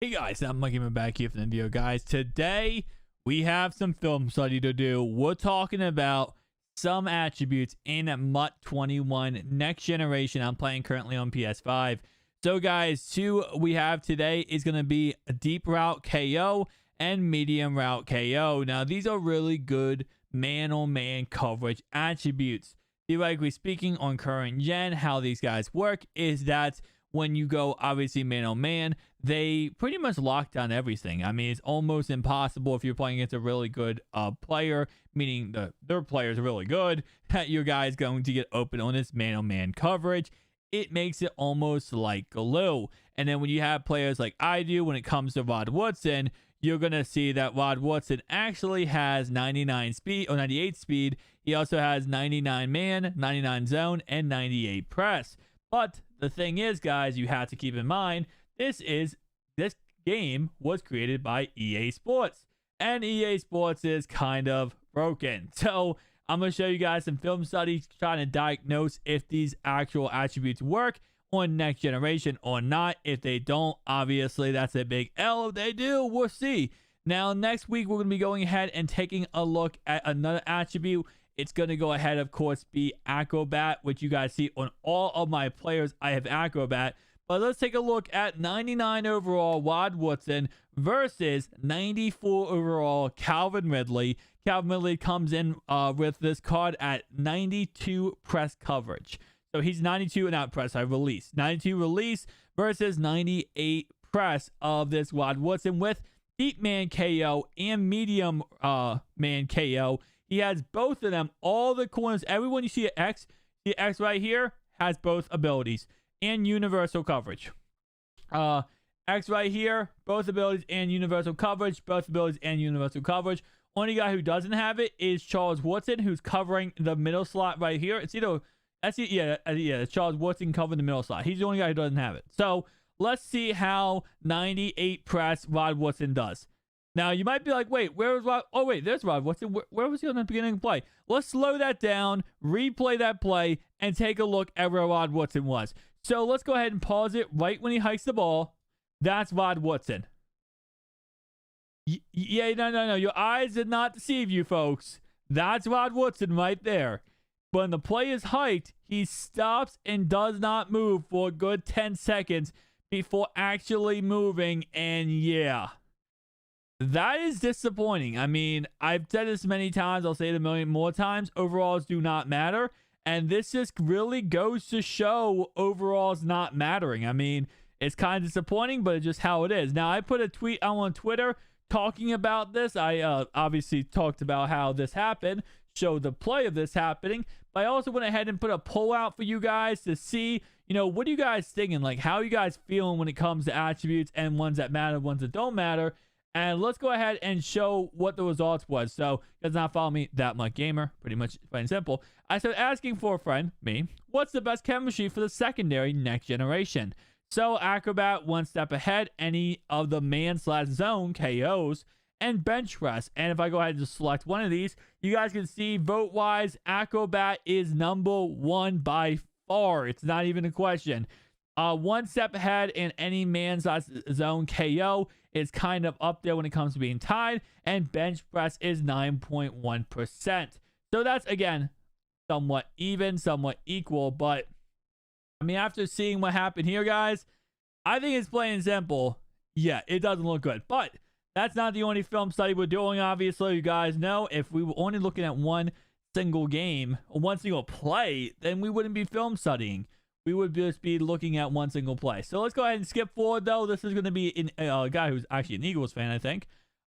Hey guys, I'm Mikey. I'm back here for the video, guys. Today we have some film study to do. We're talking about some attributes in MUT 21 Next Generation. I'm playing currently on PS5. So guys, two we have today is going to be a deep route KO and medium route KO. Now these are really good man-on-man coverage attributes. Theoretically speaking, on current gen, how these guys work is that when you go obviously man-on-man, they pretty much lock down everything. I mean, it's almost impossible if you're playing against a really good player, meaning their players are really good, that your guy's going to get open on this man-on-man coverage. It makes it almost like glue. And then when you have players like I do, when it comes to Rod Woodson, you're going to see that Rod Woodson actually has 99 speed or 98 speed. He also has 99 man, 99 zone, and 98 press. But the thing is, guys, you have to keep in mind, this game was created by EA Sports. And EA Sports is kind of broken. So I'm going to show you guys some film studies trying to diagnose if these actual attributes work on Next Generation or not. If they don't, obviously that's a big L. If they do, we'll see. Now, next week, we're going to be going ahead and taking a look at another attribute. It's going to go ahead, of course, be Acrobat, which you guys see on all of my players. I have Acrobat. But let's take a look at 99 overall Rod Woodson versus 94 overall Calvin Ridley. Calvin Ridley comes in with this card at 92 press coverage. So he's 92, not press, release. 92 release versus 98 press of this Rod Woodson with deep man KO and medium man KO. He has both of them, all the corners. Everyone you see an X, the X right here has both abilities and universal coverage. X right here, both abilities and universal coverage, both abilities and universal coverage. Only guy who doesn't have it is Charles Woodson, who's covering the middle slot right here. It's either it's Charles Woodson covering the middle slot. He's the only guy who doesn't have it. So let's see how 98 press Rod Woodson does. Now, you might be like, wait, where was Rod? Oh, wait, there's Rod Woodson. Where was he on the beginning of the play? Let's slow that down, replay that play, and take a look at where Rod Woodson was. So let's go ahead and pause it right when he hikes the ball. That's Rod Woodson. Yeah, no. Your eyes did not deceive you, folks. That's Rod Woodson right there. When the play is hiked, he stops and does not move for a good 10 seconds before actually moving, and yeah. That is disappointing. I mean, I've said this many times. I'll say it a million more times. Overalls do not matter. And this just really goes to show overalls not mattering. I mean, it's kind of disappointing, but it's just how it is. Now, I put a tweet out on Twitter talking about this. I obviously talked about how this happened, showed the play of this happening. But I also went ahead and put a poll out for you guys to see, what are you guys thinking? Like, how are you guys feeling when it comes to attributes and ones that matter, ones that don't matter? And let's go ahead and show what the results was. So, does not follow me, That Much Gamer, pretty much plain and simple. I started asking for a friend, me, what's the best chemistry for the secondary Next Generation? So, Acrobat, one step ahead, any of the man/zone KOs, and bench press. And if I go ahead and just select one of these, you guys can see vote-wise, Acrobat is #1 by far. It's not even a question. One step ahead in any man/zone KO is kind of up there when it comes to being tied, and bench press is 9.1%. So that's, again, somewhat even, somewhat equal, but I mean, after seeing what happened here, guys, I think it's plain and simple. Yeah, it doesn't look good, but that's not the only film study we're doing, obviously. You guys know if we were only looking at one single game, or one single play, then we wouldn't be film studying. We would just be looking at one single play. So let's go ahead and skip forward, though. This is going to be a guy who's actually an Eagles fan, I think.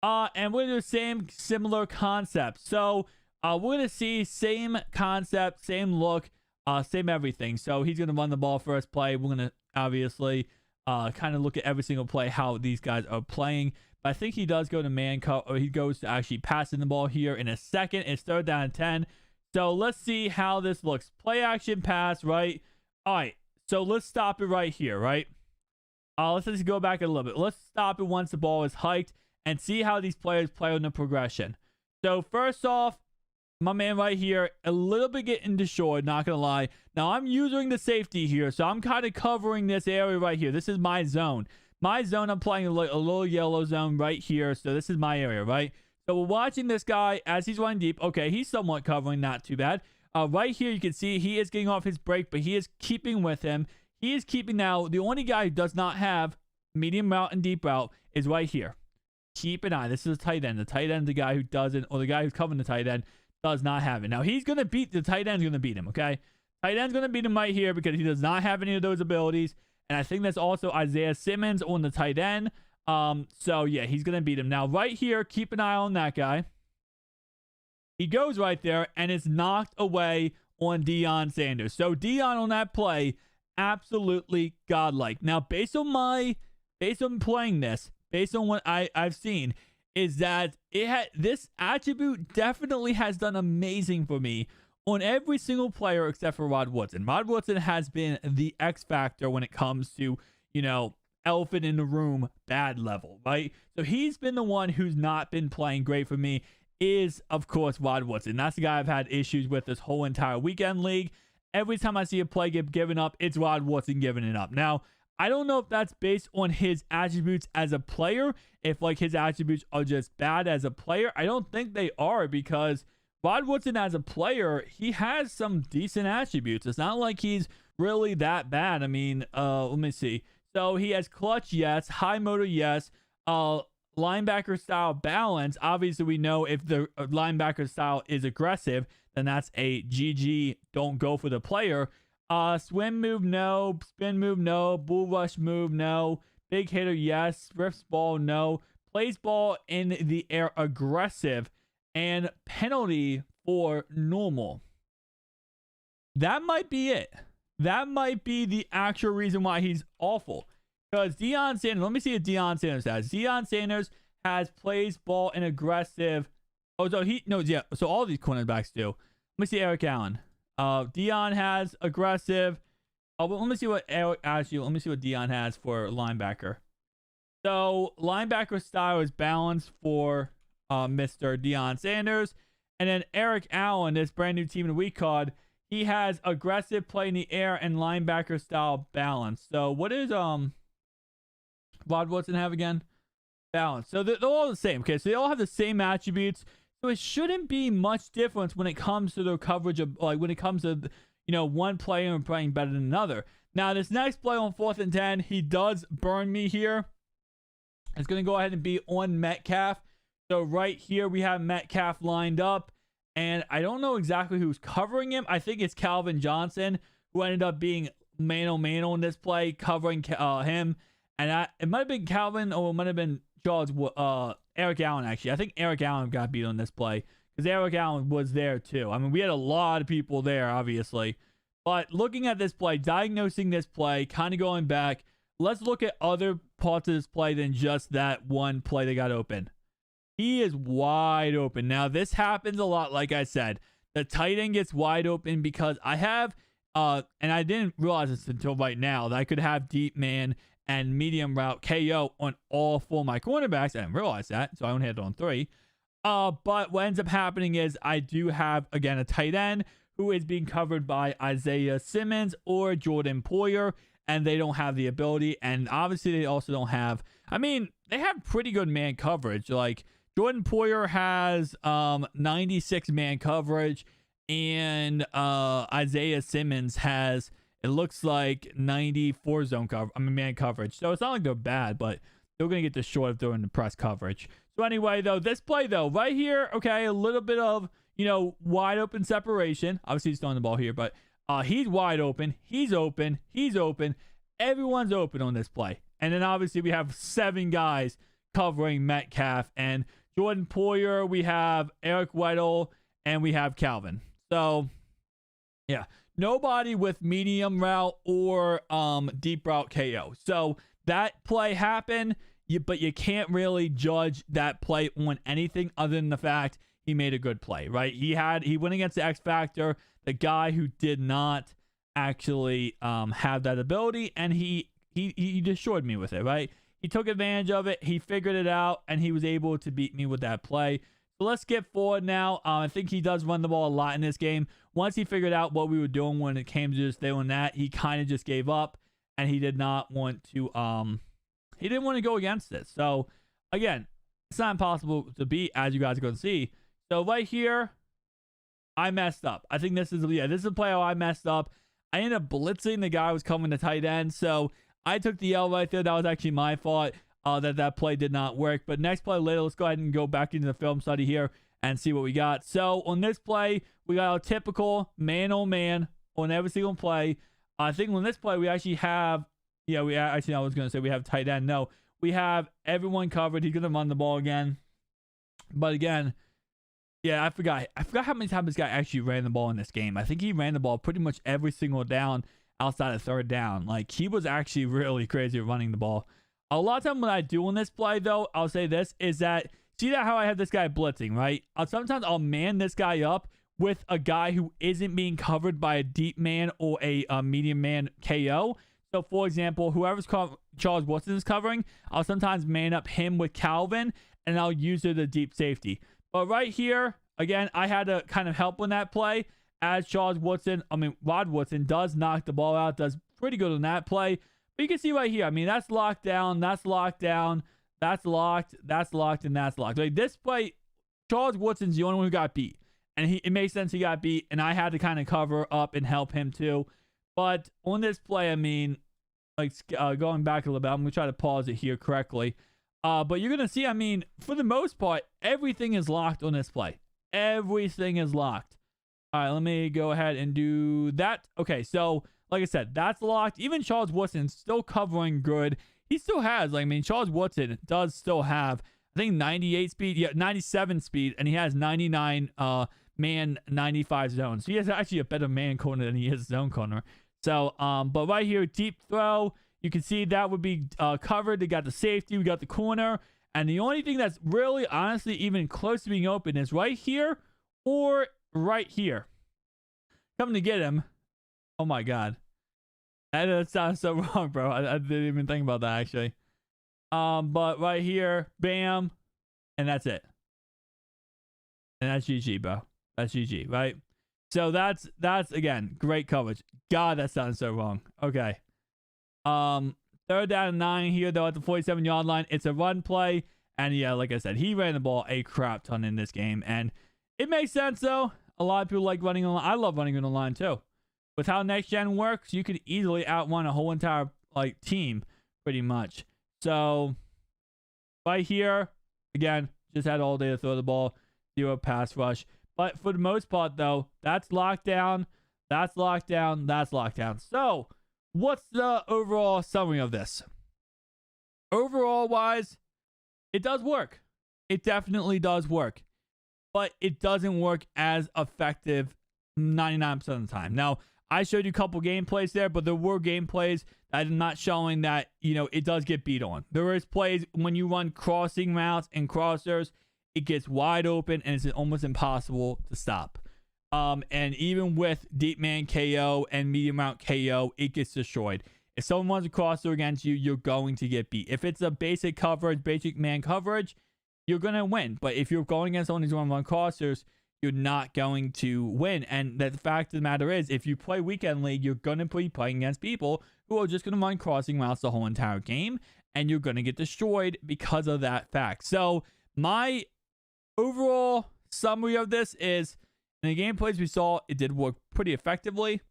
And we're going to do the same similar concept. So we're going to see same concept, same look, same everything. So he's going to run the ball first play. We're going to obviously kind of look at every single play, how these guys are playing. But I think he does go to man cut, or he goes to actually passing the ball here in a second. It's 3rd down and 10. So let's see how this looks. Play action pass, right? All right, so let's stop it right here, right? Let's just go back a little bit. Let's stop it once the ball is hiked and see how these players play on the progression. So first off, my man right here, a little bit getting destroyed, not going to lie. Now, I'm using the safety here, so I'm kind of covering this area right here. This is my zone. my zone, I'm playing a little yellow zone right here. So this is my area, right? So we're watching this guy as he's running deep. Okay, he's somewhat covering, not too bad. Right here, you can see he is getting off his break, but he is keeping with him. He is keeping now. The only guy who does not have medium route and deep route is right here. Keep an eye. This is a tight end. The tight end, the guy who doesn't, or the guy who's covering the tight end, does not have it. Now, he's going to beat, the tight end's going to beat him, okay? Tight end's going to beat him right here because he does not have any of those abilities. And I think that's also Isaiah Simmons on the tight end. So, yeah, he's going to beat him. Now, right here, keep an eye on that guy. He goes right there, and it's knocked away on Deion Sanders. So, Deion on that play, absolutely godlike. Now, based on playing this, based on what I've seen, is that this attribute definitely has done amazing for me on every single player except for Rod Woodson. Rod Woodson has been the X factor when it comes to, elephant in the room bad level, right? So he's been the one who's not been playing great for me, is, of course, Rod Woodson. That's the guy I've had issues with this whole entire weekend league. Every time I see a play get given up, it's Rod Woodson giving it up. Now, I don't know if that's based on his attributes as a player, if his attributes are just bad as a player. I don't think they are, because Rod Woodson as a player, he has some decent attributes. It's not like he's really that bad. I mean, let me see. So he has clutch, yes. High motor, yes. Linebacker style balance. Obviously, we know if the linebacker style is aggressive, then that's a GG. Don't go for the player. Swim move, no. Spin move, no. Bull rush move, no. Big hitter, yes. Riffs ball, no. Plays ball in the air, aggressive. And penalty for normal. That might be it. That might be the actual reason why he's awful. Because Deion Sanders, let me see what Deion Sanders has. Deion Sanders has plays ball and aggressive. Oh, so so all these cornerbacks do. Let me see Eric Allen. Deion has aggressive. Oh, but let me see what Deion has for linebacker. So linebacker style is balanced for Mr. Deion Sanders. And then Eric Allen, this brand new team of the week card, he has aggressive play in the air and linebacker style balance. So what is Rod Woodson have again? Balance. So they're all the same. Okay, so they all have the same attributes. So it shouldn't be much difference when it comes to the coverage of, when it comes to, one player playing better than another. Now, this next play on 4th and 10, he does burn me here. It's going to go ahead and be on Metcalf. So right here, we have Metcalf lined up. And I don't know exactly who's covering him. I think it's Calvin Johnson, who ended up being mano-mano in this play, covering him. And it might have been Calvin, or it might have been Eric Allen, actually. I think Eric Allen got beat on this play, because Eric Allen was there too. I mean, we had a lot of people there, obviously. But looking at this play, diagnosing this play, kind of going back, let's look at other parts of this play than just that one play that got open. He is wide open. Now, this happens a lot, like I said. The tight end gets wide open because I have, and I didn't realize this until right now, that I could have deep man and medium route KO on all 4 of my cornerbacks. I didn't realize that, so I only had it on 3. But what ends up happening is I do have, again, a tight end who is being covered by Isaiah Simmons or Jordan Poyer, and they don't have the ability. And obviously, they also don't have, they have pretty good man coverage. Like, Jordan Poyer has 96 man coverage, and Isaiah Simmons has, it looks like, 94 man coverage. So it's not like they're bad, but they're going to get the short of doing the press coverage. So anyway, though, this play, though, right here, okay, a little bit of, wide open separation. Obviously, he's throwing the ball here, but he's wide open. He's open. He's open. Everyone's open on this play. And then obviously we have 7 guys covering Metcalf and Jordan Poyer. We have Eric Weddle, and we have Calvin. So, yeah, nobody with medium route or deep route KO. So that play happened, but you can't really judge that play on anything other than the fact he made a good play, right? He went against the X Factor, the guy who did not actually have that ability, and he destroyed me with it, right? He took advantage of it. He figured it out, and he was able to beat me with that play. So let's skip forward now. I think he does run the ball a lot in this game. Once he figured out what we were doing when it came to just doing that, he kind of just gave up, and he did not want to he didn't want to go against it. So again, it's not impossible to beat, as you guys are going to see. So right here, I messed up. I think this is a play how I messed up. I ended up blitzing the guy who was coming to tight end. So I took the L right there. That was actually my fault that play did not work. But next play later, let's go ahead and go back into the film study here and see what we got. So on this play, we got our typical man-on-man on every single play. I think on this play, we actually have, I was going to say we have tight end. No, we have everyone covered. He's going to run the ball again. But again, yeah, I forgot how many times this guy actually ran the ball in this game. I think he ran the ball pretty much every single down outside of third down. Like, he was actually really crazy at running the ball. A lot of time what I do on this play, though, I'll say this, is that, see that how I have this guy blitzing, right? Sometimes I'll man this guy up with a guy who isn't being covered by a deep man or a medium man KO. So, for example, whoever's Charles Woodson is covering, I'll sometimes man up him with Calvin, and I'll use it as a deep safety. But right here, again, I had to kind of help on that play, as Rod Woodson does knock the ball out, does pretty good on that play. But you can see right here, I mean, that's locked down, that's locked down, that's locked, and that's locked. Like, this play, Charles Woodson's the only one who got beat. And it makes sense he got beat, and I had to kind of cover up and help him too. But on this play, I mean, like, going back a little bit, I'm going to try to pause it here correctly. But you're going to see, I mean, for the most part, everything is locked on this play. Everything is locked. All right, let me go ahead and do that. Okay, so, like I said, that's locked. Even Charles Woodson still covering good. He still has, Charles Woodson does still have, I think, 98 speed, 97 speed, and he has 99 man 95 zone. So he has actually a better man corner than he is zone corner. So, but right here, deep throw, you can see that would be covered. They got the safety, we got the corner, and the only thing that's really, honestly, even close to being open is right here or right here. Coming to get him. Oh my God. That sounds so wrong, bro. I didn't even think about that, actually. But right here, bam, and that's it. And that's GG, bro. That's GG, right? So that's again, great coverage. God, that sounds so wrong. Okay. 3rd down and 9 here, though, at the 47-yard line. It's a run play. And yeah, like I said, he ran the ball a crap ton in this game. And it makes sense, though. A lot of people like running on the line. I love running on the line, too. With how next gen works, you can easily outrun a whole entire team, pretty much. So right here, again, just had all day to throw the ball, 0 pass rush. But for the most part, though, that's locked down. That's locked down. That's locked down. So what's the overall summary of this? Overall wise, it does work. It definitely does work. But it doesn't work as effective 99% of the time. Now, I showed you a couple gameplays there, but there were gameplays that I'm not showing that, it does get beat on. There is plays when you run crossing routes and crossers, it gets wide open and it's almost impossible to stop. And even with deep man KO and medium route KO, it gets destroyed. If someone runs a crosser against you, you're going to get beat. If it's a basic coverage, basic man coverage, you're going to win. But if you're going against someone who's going to run crossers, you're not going to win. And the fact of the matter is, if you play Weekend League, you're going to be playing against people who are just going to run crossing routes the whole entire game, and you're going to get destroyed because of that fact. So my overall summary of this is, in the gameplays we saw, it did work pretty effectively,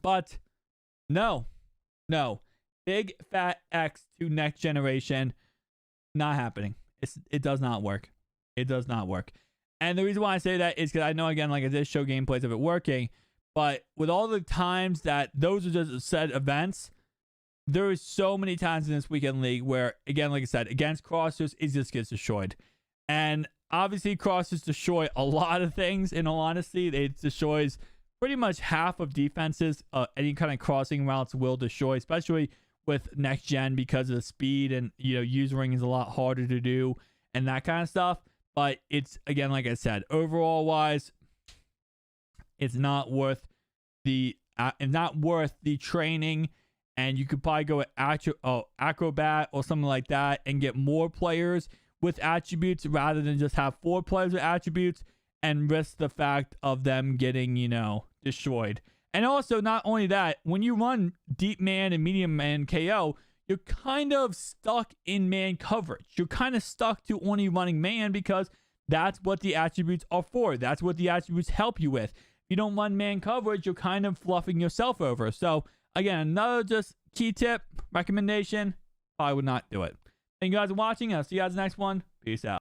but no, big fat X to next generation, not happening. It does not work. It does not work. And the reason why I say that is because I know, again, like I did show gameplays of it working, but with all the times that those are just said events, there is so many times in this Weekend League where, again, like I said, against crossers, it just gets destroyed. And obviously, crossers destroy a lot of things, in all honesty. It destroys pretty much half of defenses. Any kind of crossing routes will destroy, especially with next gen because of the speed and, usering is a lot harder to do and that kind of stuff. But it's, again, like I said, overall wise, it's not worth the training. And you could probably go with Acrobat or something like that and get more players with attributes rather than just have 4 players with attributes and risk the fact of them getting, destroyed. And also, not only that, when you run deep man and medium man KO, you're kind of stuck in man coverage. You're kind of stuck to only running man because that's what the attributes are for. That's what the attributes help you with. If you don't run man coverage, you're kind of fluffing yourself over. So again, another just key tip, recommendation, I would not do it. Thank you guys for watching. I'll see you guys in the next one. Peace out.